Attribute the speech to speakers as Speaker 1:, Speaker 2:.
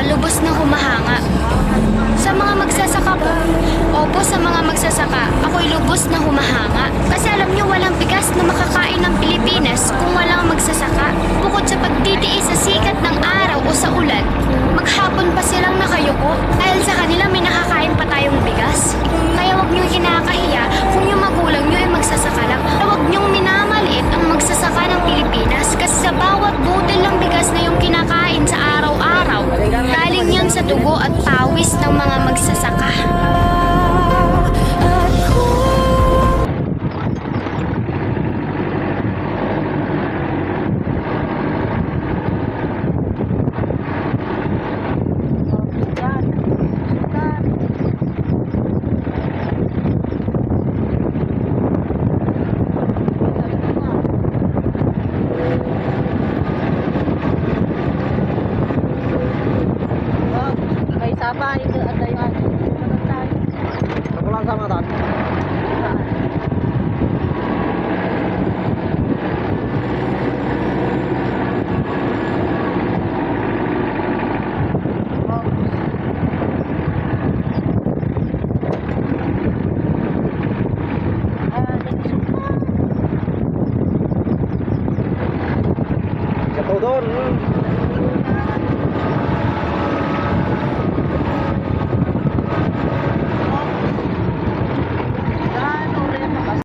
Speaker 1: lubos na humahanga. Sa mga magsasaka po, opo sa mga magsasaka, ako'y lubos na humahanga. Kasi alam niyo walang bigas na makakain ng Pilipinas kung walang magsasaka. Bukod sa pagtitiis sa sikat ng araw o sa ulan, maghapon pa silang nakayuko dahil sa kanila may nakakain pa tayong bigas. Kaya wag niyong kinakahiya kung yung magulang niyo ay magsasaka lang. Huwag niyong minamaliit ang magsasaka ng Pilipinas kasi sa bawat butil ng bigas na yung kinakain sa araw-araw, galing yun sa dugo at pawis ng mga magsasaka.
Speaker 2: Sabay itu ada yang pulang sama tan. Jatuh don.